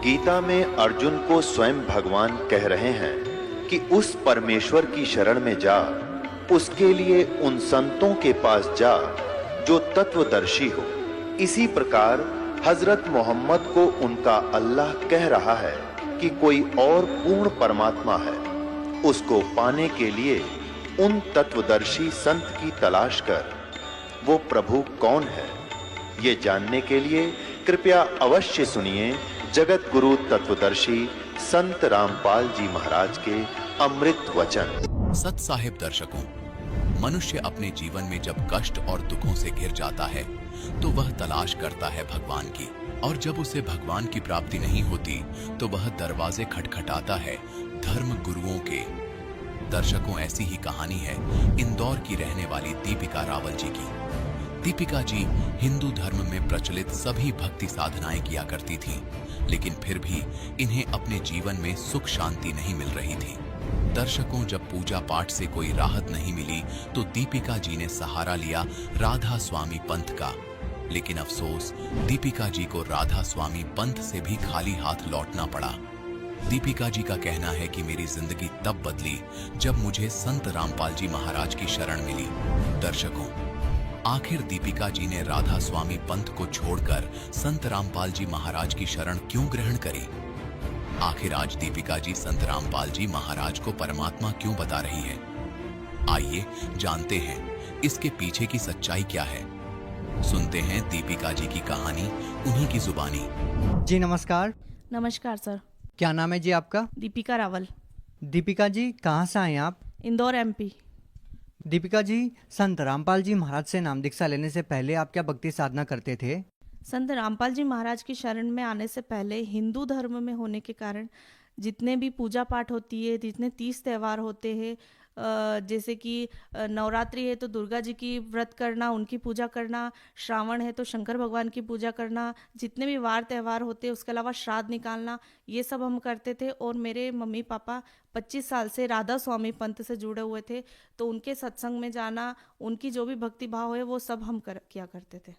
गीता में अर्जुन को स्वयं भगवान कह रहे हैं कि उस परमेश्वर की शरण में जा, उसके लिए उन संतों के पास जा जो तत्वदर्शी हो। इसी प्रकार हजरत मोहम्मद को उनका अल्लाह कह रहा है कि कोई और पूर्ण परमात्मा है। उसको पाने के लिए उन तत्वदर्शी संत की तलाश कर। वो प्रभु कौन है, ये जानने के लिए कृपया अवश्य सुनिए जगत गुरु तत्वदर्शी संत रामपाल जी महाराज के अमृत वचन। सत साहिब दर्शकों, मनुष्य अपने जीवन में जब कष्ट और दुखों से घिर जाता है तो वह तलाश करता है भगवान की, और जब उसे भगवान की प्राप्ति नहीं होती तो वह दरवाजे खटखटाता है धर्म गुरुओं के। दर्शकों, ऐसी ही कहानी है इंदौर की रहने वाली दीपिका रावल जी की। दीपिका जी हिंदू धर्म में प्रचलित सभी भक्ति साधनाएं किया करती थीं, लेकिन फिर भी इन्हें अपने जीवन में सुख शांति नहीं मिल रही थी। दर्शकों, जब पूजा पाठ से कोई राहत नहीं मिली तो दीपिका जी ने सहारा लिया राधा स्वामी पंथ का। लेकिन अफसोस, दीपिका जी को राधा स्वामी पंथ से भी खाली हाथ लौटना पड़ा। दीपिका जी का कहना है कि मेरी जिंदगी तब बदली जब मुझे संत रामपाल जी महाराज की शरण मिली। दर्शकों, आखिर दीपिका जी ने राधा स्वामी पंथ को छोड़कर संत रामपाल जी महाराज की शरण क्यों ग्रहण करी? आखिर आज दीपिका जी संत रामपाल जी महाराज को परमात्मा क्यों बता रही है? आइए जानते हैं इसके पीछे की सच्चाई क्या है। सुनते हैं दीपिका जी की कहानी उन्हीं की जुबानी। जी नमस्कार। नमस्कार सर। क्या नाम है जी आपका? दीपिका रावल। दीपिका जी कहाँ से आए आप? इंदौर एमपी। दीपिका जी, संत रामपाल जी महाराज से नाम दीक्षा लेने से पहले आप क्या भक्ति साधना करते थे? संत रामपाल जी महाराज की शरण में आने से पहले हिंदू धर्म में होने के कारण जितने भी पूजा पाठ होती है, जितने 30 त्यौहार होते हैं, जैसे कि नवरात्रि है तो दुर्गा जी की व्रत करना, उनकी पूजा करना, श्रावण है तो शंकर भगवान की पूजा करना, जितने भी वार त्यौहार होते हैं उसके अलावा श्राद्ध निकालना, ये सब हम करते थे। और मेरे मम्मी पापा 25 साल से राधा स्वामी पंथ से जुड़े हुए थे, तो उनके सत्संग में जाना, उनकी जो भी भक्ति भाव है वो सब हम किया करते थे।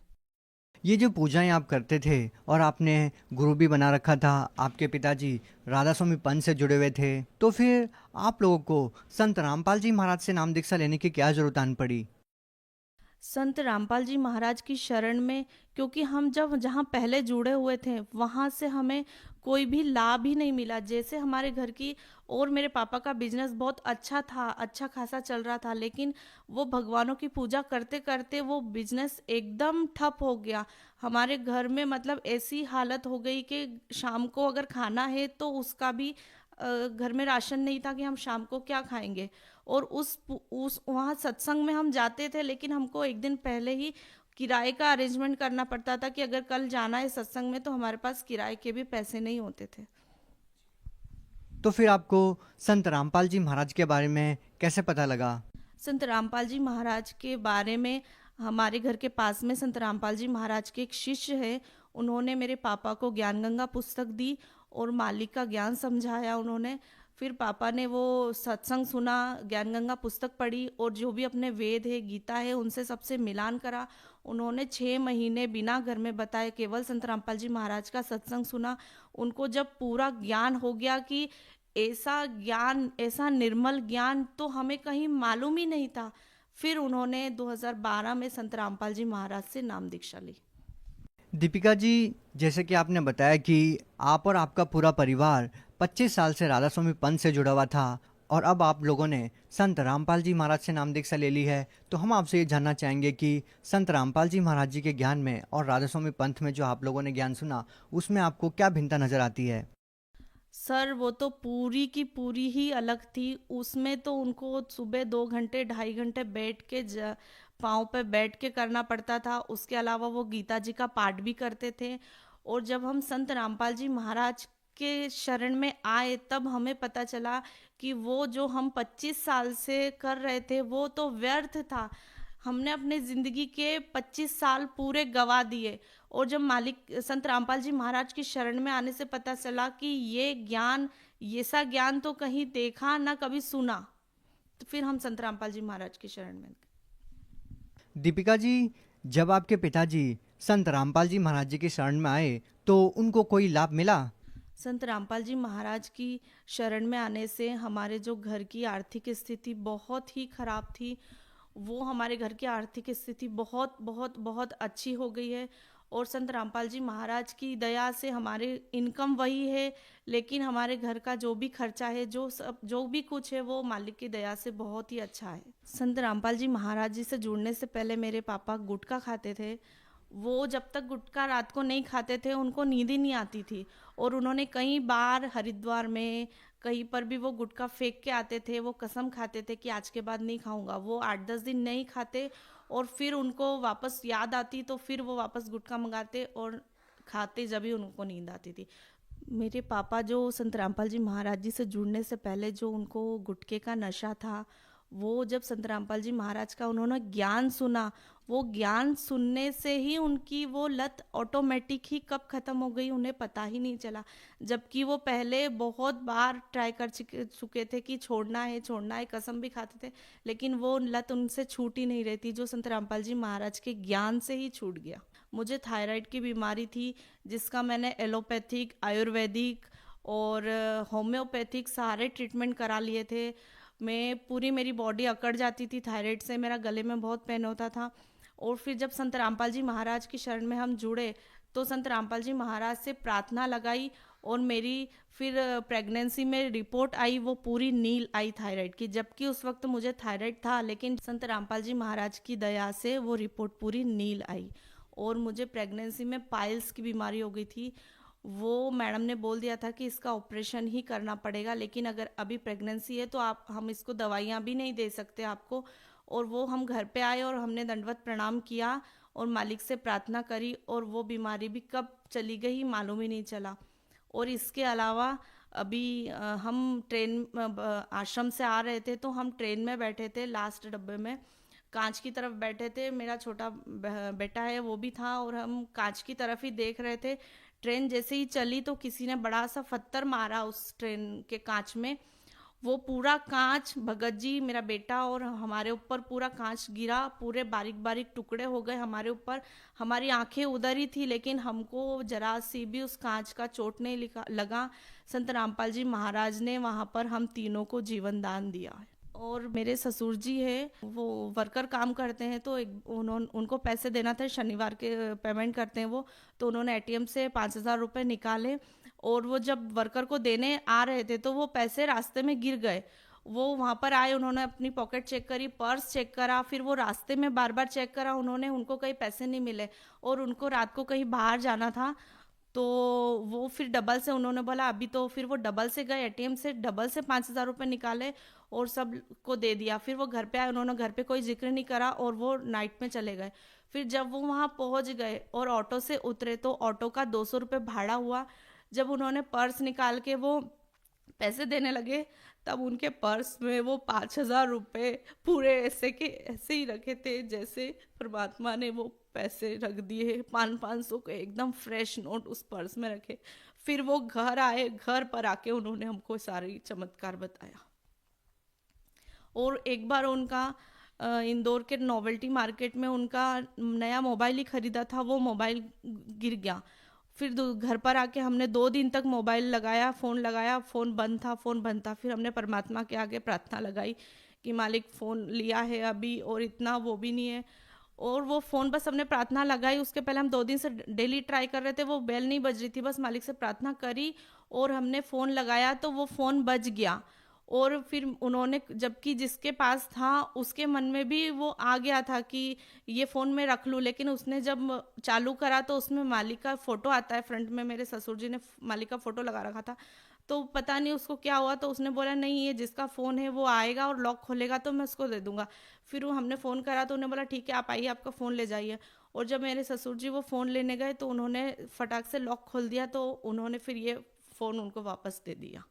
ये जो पूजाएं आप करते थे और आपने गुरु भी बना रखा था, आपके पिताजी राधा स्वामी पंथ से जुड़े हुए थे, तो फिर आप लोगों को संत रामपाल जी महाराज से नाम दीक्षा लेने की क्या जरूरत आन पड़ी? संत रामपाल जी महाराज की शरण में, क्योंकि हम जब जहाँ पहले जुड़े हुए थे वहाँ से हमें कोई भी लाभ ही नहीं मिला। जैसे हमारे घर की और मेरे पापा का बिजनेस बहुत अच्छा था, अच्छा खासा चल रहा था, लेकिन वो भगवानों की पूजा करते करते वो बिजनेस एकदम ठप हो गया। हमारे घर में मतलब ऐसी हालत हो गई कि शाम को अगर खाना है तो उसका भी घर में राशन नहीं था कि हम शाम को क्या खाएंगे। और उस वहाँ सत्संग में हम जाते थे, लेकिन हमको एक दिन पहले ही किराए का अरेंजमेंट करना पड़ता था कि अगर कल जाना है सत्संग में तो हमारे पास किराए के भी पैसे नहीं होते थे। तो फिर आपको संत रामपाल जी महाराज के बारे में कैसे पता लगा? संत रामपाल जी महाराज के बारे में, हमारे घर के पास में संत रामपाल जी महाराज के एक शिष्य है, उन्होंने मेरे पापा को ज्ञान गंगा पुस्तक दी और मालिक का ज्ञान समझाया उन्होंने। फिर पापा ने वो सत्संग सुना, ज्ञान गंगा पुस्तक पढ़ी और जो भी अपने वेद है, गीता है, उनसे सबसे मिलान करा। उन्होंने 6 महीने बिना घर में बताए केवल संत रामपाल जी महाराज का सत्संग सुना। उनको जब पूरा ज्ञान हो गया कि ऐसा ज्ञान, ऐसा निर्मल ज्ञान तो हमें कहीं मालूम ही नहीं था, फिर उन्होंने 2012 में संत रामपाल जी महाराज से नाम दीक्षा ली। दीपिका जी, जैसे कि आपने बताया कि आप और आपका पूरा परिवार 25 साल से राधा स्वामी पंथ से जुड़ा हुआ था और अब आप लोगों ने संत रामपाल जी महाराज से नाम दीक्षा ले ली है, तो हम आपसे ये जानना चाहेंगे कि संत रामपाल जी महाराज जी के ज्ञान में और राधा स्वामी पंथ में जो आप लोगों ने ज्ञान सुना, उसमें आपको क्या भिन्नता नजर आती है? सर, वो तो पूरी की पूरी ही अलग थी। उसमें तो उनको सुबह 2 घंटे 2.5 घंटे बैठ के पाँव पे बैठ के करना पड़ता था। उसके अलावा वो गीता जी का पाठ भी करते थे। और जब हम संत रामपाल जी महाराज के शरण में आए तब हमें पता चला कि वो जो हम 25 साल से कर रहे थे वो तो व्यर्थ था। हमने अपने जिंदगी के 25 साल पूरे गवा दिए। और जब मालिक संत रामपाल जी महाराज की शरण में आने से पता चला कि ये ज्ञान, ऐसा ज्ञान तो कहीं देखा ना कभी सुना, तो फिर हम संत रामपाल जी महाराज की शरण में। दीपिका जी, जब आपके पिताजी संत रामपाल जी महाराज जी की शरण में आए तो उनको कोई लाभ मिला? संत रामपाल जी महाराज की शरण में आने से हमारे जो घर की आर्थिक स्थिति बहुत ही खराब थी, वो हमारे घर की आर्थिक स्थिति बहुत बहुत बहुत अच्छी हो गई है। और संत रामपाल जी महाराज की दया से हमारे इनकम वही है, लेकिन हमारे घर का जो भी खर्चा है, जो भी कुछ है, वो मालिक की दया से बहुत ही अच्छा है। संत रामपाल जी महाराज जी से जुड़ने से पहले मेरे पापा गुटखा खाते थे। वो जब तक गुटखा रात को नहीं खाते थे उनको नींद ही नहीं आती थी, और उन्होंने कई बार हरिद्वार में कहीं पर भी वो गुटखा फेंक के आते थे। वो कसम खाते थे कि आज के बाद नहीं खाऊंगा। वो 8-10 दिन नहीं खाते और फिर उनको वापस याद आती तो फिर वो वापस गुटखा मंगाते और खाते, जब भी उनको नींद आती थी। मेरे पापा जो संत रामपाल जी महाराज जी से जुड़ने से पहले जो उनको गुटखे का नशा था, वो जब संत रामपाल जी महाराज का उन्होंने ज्ञान सुना, वो ज्ञान सुनने से ही उनकी वो लत ऑटोमेटिक ही कब खत्म हो गई उन्हें पता ही नहीं चला। जबकि वो पहले बहुत बार ट्राई कर चुके थे कि छोड़ना है, कसम भी खाते थे, लेकिन वो लत उनसे छूट ही नहीं रही थी, जो संत रामपाल जी महाराज के ज्ञान से ही छूट गया। मुझे थायराइड की बीमारी थी, जिसका मैंने एलोपैथिक, आयुर्वेदिक और होम्योपैथिक सारे ट्रीटमेंट करा लिए थे। मेरी बॉडी अकड़ जाती थी थायराइड से, मेरा गले में बहुत पेन होता था। और फिर जब संत रामपाल जी महाराज की शरण में हम जुड़े तो संत रामपाल जी महाराज से प्रार्थना लगाई, और मेरी फिर प्रेगनेंसी में रिपोर्ट आई, वो पूरी नील आई थायराइड की। जबकि उस वक्त मुझे थायराइड था, लेकिन संत रामपाल जी महाराज की दया से वो रिपोर्ट पूरी नील आई। और मुझे प्रेगनेंसी में पाइल्स की बीमारी हो गई थी। वो मैडम ने बोल दिया था कि इसका ऑपरेशन ही करना पड़ेगा, लेकिन अगर अभी प्रेगनेंसी है तो हम इसको दवाइयाँ भी नहीं दे सकते आपको। और वो हम घर पे आए और हमने दंडवत प्रणाम किया और मालिक से प्रार्थना करी, और वो बीमारी भी कब चली गई मालूम ही नहीं चला। और इसके अलावा अभी हम आश्रम से आ रहे थे, तो हम ट्रेन में बैठे थे, लास्ट डब्बे में कांच की तरफ बैठे थे। मेरा छोटा बेटा है, वो भी था, और हम कांच की तरफ ही देख रहे थे। ट्रेन जैसे ही चली तो किसी ने बड़ा सा पत्थर मारा उस ट्रेन के कांच में। वो पूरा कांच, भगत जी, मेरा बेटा और हमारे ऊपर पूरा कांच गिरा, पूरे बारीक बारीक टुकड़े हो गए हमारे ऊपर। हमारी आंखें उधर ही थी, लेकिन हमको जरा सी भी उस कांच का चोट नहीं लगा। संत रामपाल जी महाराज ने वहाँ पर हम तीनों को जीवन दान दिया है। और मेरे ससुर जी है, वो वर्कर काम करते हैं, तो उनको पैसे देना था, शनिवार के पेमेंट करते हैं वो। तो उन्होंने एटीएम से 5,000 रुपये निकाले, और वो जब वर्कर को देने आ रहे थे तो वो पैसे रास्ते में गिर गए। वो वहाँ पर आए, उन्होंने अपनी पॉकेट चेक करी, पर्स चेक करा, फिर वो रास्ते में बार बार चेक करा उनको कहीं पैसे नहीं मिले, और उनको रात को कहीं बाहर जाना था। तो वो फिर डबल से उन्होंने बोला अभी, तो फिर वो डबल से गए, एटीएम से डबल से 5,000 रुपये निकाले और सब को दे दिया। फिर वो घर पे आए, उन्होंने घर पे कोई जिक्र नहीं करा, और वो नाइट में चले गए। फिर जब वो वहाँ पहुँच गए और ऑटो से उतरे तो ऑटो का 200 रुपये भाड़ा हुआ। जब उन्होंने पर्स निकाल के वो पैसे देने लगे, तब उनके पर्स में वो 5,000 रुपये पूरे ऐसे के ऐसे ही रखे थे, जैसे परमात्मा ने वो पैसे रख दिए। 500 के एकदम फ्रेश नोट उस पर्स में रखे। फिर वो घर आए, घर पर आके उन्होंने हमको सारी चमत्कार बताया। और एक बार उनका इंदौर के नोवेल्टी मार्केट में उनका नया मोबाइल ही खरीदा था, वो मोबाइल गिर गया। फिर घर पर आके हमने 2 दिन तक मोबाइल लगाया, फ़ोन बंद था। फिर हमने परमात्मा के आगे प्रार्थना लगाई कि मालिक फ़ोन लिया है अभी, और इतना वो भी नहीं है। और वो फ़ोन बस हमने प्रार्थना लगाई, उसके पहले हम 2 दिन से डेली ट्राई कर रहे थे, वो बेल नहीं बज रही थी। बस मालिक से प्रार्थना करी और हमने फ़ोन लगाया तो वो फ़ोन बज गया। और फिर उन्होंने, जबकि जिसके पास था उसके मन में भी वो आ गया था कि ये फ़ोन मैं रख लूँ, लेकिन उसने जब चालू करा तो उसमें मालिक का फ़ोटो आता है फ्रंट में। मेरे ससुर जी ने मालिक का फ़ोटो लगा रखा था, तो पता नहीं उसको क्या हुआ, तो उसने बोला नहीं, ये जिसका फ़ोन है वो आएगा और लॉक खोलेगा तो मैं उसको दे दूंगा। फिर वो हमने फ़ोन करा तो उन्होंने बोला ठीक है आप आइए, आपका फ़ोन ले जाइए। और जब मेरे ससुर जी वो फ़ोन लेने गए तो उन्होंने फटाक से लॉक खोल दिया, तो उन्होंने फिर ये फ़ोन उनको वापस दे दिया।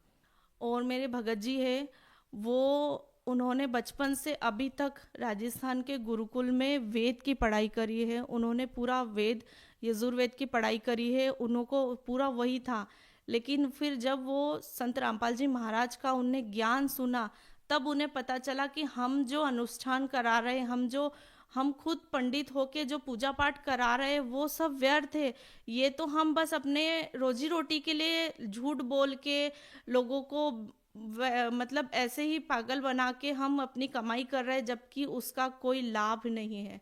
और मेरे भगत जी है, वो उन्होंने बचपन से अभी तक राजस्थान के गुरुकुल में वेद की पढ़ाई करी है। उन्होंने पूरा वेद, यजुर्वेद की पढ़ाई करी है, उनको पूरा वही था। लेकिन फिर जब वो संत रामपाल जी महाराज का उनने ज्ञान सुना, तब उन्हें पता चला कि हम जो अनुष्ठान करा रहे, हम जो हम खुद पंडित होके जो पूजा पाठ करा रहे हैं वो सब व्यर्थ है। ये तो हम बस अपने रोजी रोटी के लिए झूठ बोल के लोगों को मतलब ऐसे ही पागल बना के हम अपनी कमाई कर रहे हैं, जबकि उसका कोई लाभ नहीं है।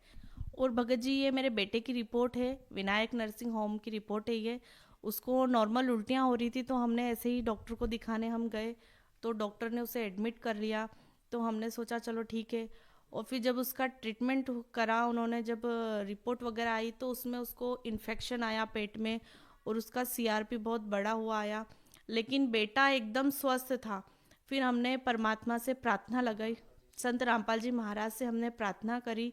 और भगत जी, ये मेरे बेटे की रिपोर्ट है, विनायक नर्सिंग होम की रिपोर्ट है ये। उसको नॉर्मल उल्टियाँ हो रही थी, तो हमने ऐसे ही डॉक्टर को दिखाने हम गए, तो डॉक्टर ने उसे एडमिट कर लिया। तो हमने सोचा चलो ठीक है। और फिर जब उसका ट्रीटमेंट करा उन्होंने, जब रिपोर्ट वगैरह आई तो उसमें उसको इन्फेक्शन आया पेट में, और उसका सीआरपी बहुत बड़ा हुआ आया, लेकिन बेटा एकदम स्वस्थ था। फिर हमने परमात्मा से प्रार्थना लगाई, संत रामपाल जी महाराज से हमने प्रार्थना करी,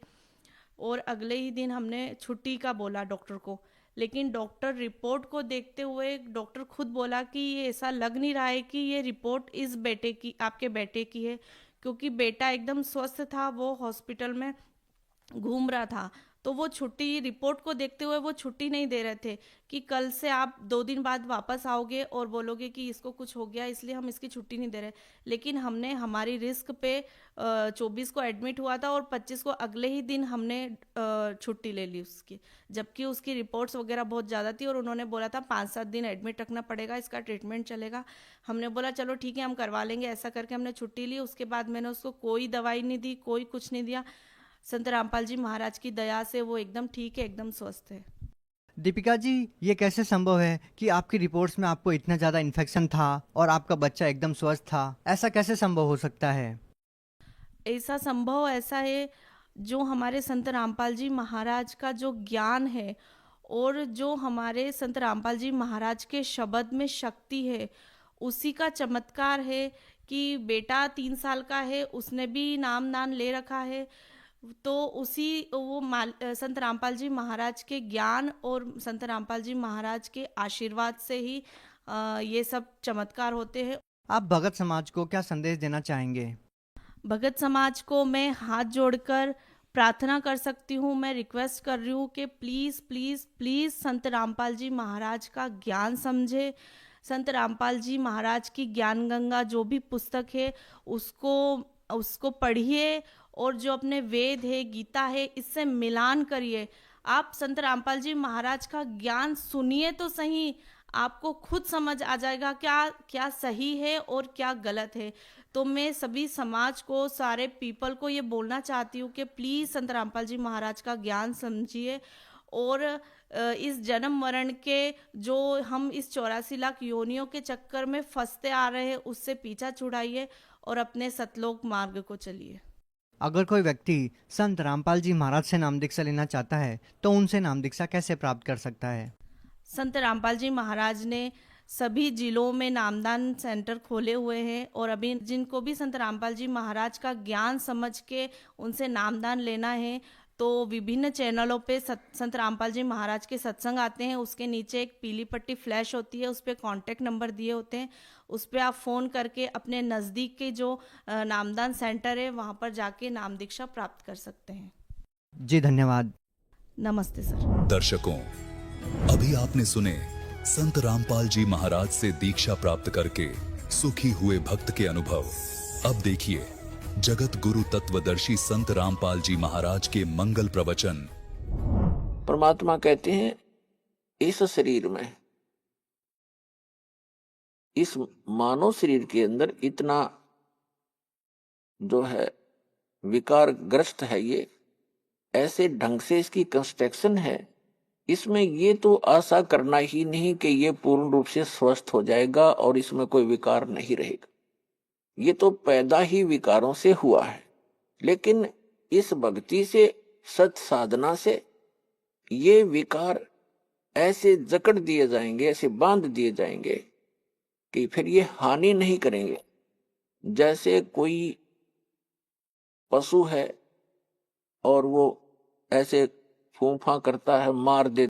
और अगले ही दिन हमने छुट्टी का बोला डॉक्टर को। लेकिन डॉक्टर रिपोर्ट को देखते हुए डॉक्टर खुद बोला कि ये ऐसा लग नहीं रहा है कि ये रिपोर्ट इस बेटे की, आपके बेटे की है, क्योंकि बेटा एकदम स्वस्थ था, वो हॉस्पिटल में घूम रहा था। तो वो छुट्टी, रिपोर्ट को देखते हुए वो छुट्टी नहीं दे रहे थे कि कल से आप 2 दिन बाद वापस आओगे और बोलोगे कि इसको कुछ हो गया, इसलिए हम इसकी छुट्टी नहीं दे रहे। लेकिन हमने हमारी रिस्क पे 24 को एडमिट हुआ था, और 25 को अगले ही दिन हमने छुट्टी ले ली उसकी, जबकि उसकी रिपोर्ट्स वगैरह बहुत ज़्यादा थी, और उन्होंने बोला था 5-7 दिन एडमिट रखना पड़ेगा, इसका ट्रीटमेंट चलेगा। हमने बोला चलो ठीक है, हम करवा लेंगे। ऐसा करके हमने छुट्टी ली। उसके बाद मैंने उसको कोई दवाई नहीं दी, कोई कुछ नहीं दिया। संत रामपाल जी महाराज की दया से वो एकदम ठीक है, एकदम स्वस्थ है। दीपिका जी, ये कैसे संभव है कि आपकी रिपोर्ट्स में आपको इतना ज़्यादा इन्फेक्शन था और आपका बच्चा एकदम स्वस्थ था? ऐसा कैसे संभव हो सकता है? ऐसा संभव ऐसा है, जो हमारे संत रामपाल जी महाराज का जो ज्ञान है, और जो हमारे संत रामपाल जी महाराज के शब्द में शक्ति है, उसी का चमत्कार है कि बेटा 3 साल का है, उसने भी नाम दान ले रखा है। तो उसी वो संत रामपाल जी महाराज के ज्ञान और संत रामपाल जी महाराज के आशीर्वाद से ही ये सब चमत्कार होते हैं। आप भगत समाज को क्या संदेश देना चाहेंगे? भगत समाज को मैं हाथ जोड़कर प्रार्थना कर सकती हूँ, मैं रिक्वेस्ट कर रही हूँ कि प्लीज़ प्लीज़ प्लीज़ संत रामपाल जी महाराज का ज्ञान समझे। संत रामपाल जी महाराज की ज्ञान गंगा जो भी पुस्तक है उसको पढ़िए, और जो अपने वेद है, गीता है, इससे मिलान करिए। आप संत रामपाल जी महाराज का ज्ञान सुनिए तो सही, आपको खुद समझ आ जाएगा क्या क्या सही है और क्या गलत है। तो मैं सभी समाज को, सारे पीपल को ये बोलना चाहती हूँ कि प्लीज़ संत रामपाल जी महाराज का ज्ञान समझिए, और इस जन्म मरण के जो हम इस 84 लाख योनियों के चक्कर में फंसते आ रहे हैं, उससे पीछा छुड़ाइए और अपने सतलोक मार्ग को चलिए। अगर कोई व्यक्ति संत रामपाल जी महाराज से नाम दीक्षा लेना चाहता है तो उनसे नाम दीक्षा कैसे प्राप्त कर सकता है? संत रामपाल जी महाराज ने सभी जिलों में नामदान सेंटर खोले हुए हैं, और अभी जिनको भी संत रामपाल जी महाराज का ज्ञान समझ के उनसे नामदान लेना है, तो विभिन्न चैनलों पे संत रामपाल जी महाराज के सत्संग आते हैं। उसके नीचे एक पीली पट्टी फ्लैश होती है, उस पर कॉन्टैक्ट नंबर दिए होते हैं, उस पर आप फ़ोन करके अपने नज़दीक के जो नामदान सेंटर है वहाँ पर जाके नाम दीक्षा प्राप्त कर सकते हैं। जी धन्यवाद। नमस्ते सर। दर्शकों, अभी आपने सुने संत रामपाल जी महाराज से दीक्षा प्राप्त करके सुखी हुए भक्त के अनुभव। अब देखिए जगत गुरु तत्वदर्शी संत रामपाल जी महाराज के मंगल प्रवचन। परमात्मा कहते हैं इस शरीर में, इस मानव शरीर के अंदर इतना जो है विकार ग्रस्त है, ये ऐसे ढंग से इसकी कंस्ट्रक्शन है, इसमें ये तो आशा करना ही नहीं कि ये पूर्ण रूप से स्वस्थ हो जाएगा और इसमें कोई विकार नहीं रहेगा। ये तो पैदा ही विकारों से हुआ है। लेकिन इस भक्ति से, सत साधना से ये विकार ऐसे जकड़ दिए जाएंगे, ऐसे बांध दिए जाएंगे कि फिर ये हानि नहीं करेंगे। जैसे कोई पशु है और वो ऐसे फूंफा करता है, मार देता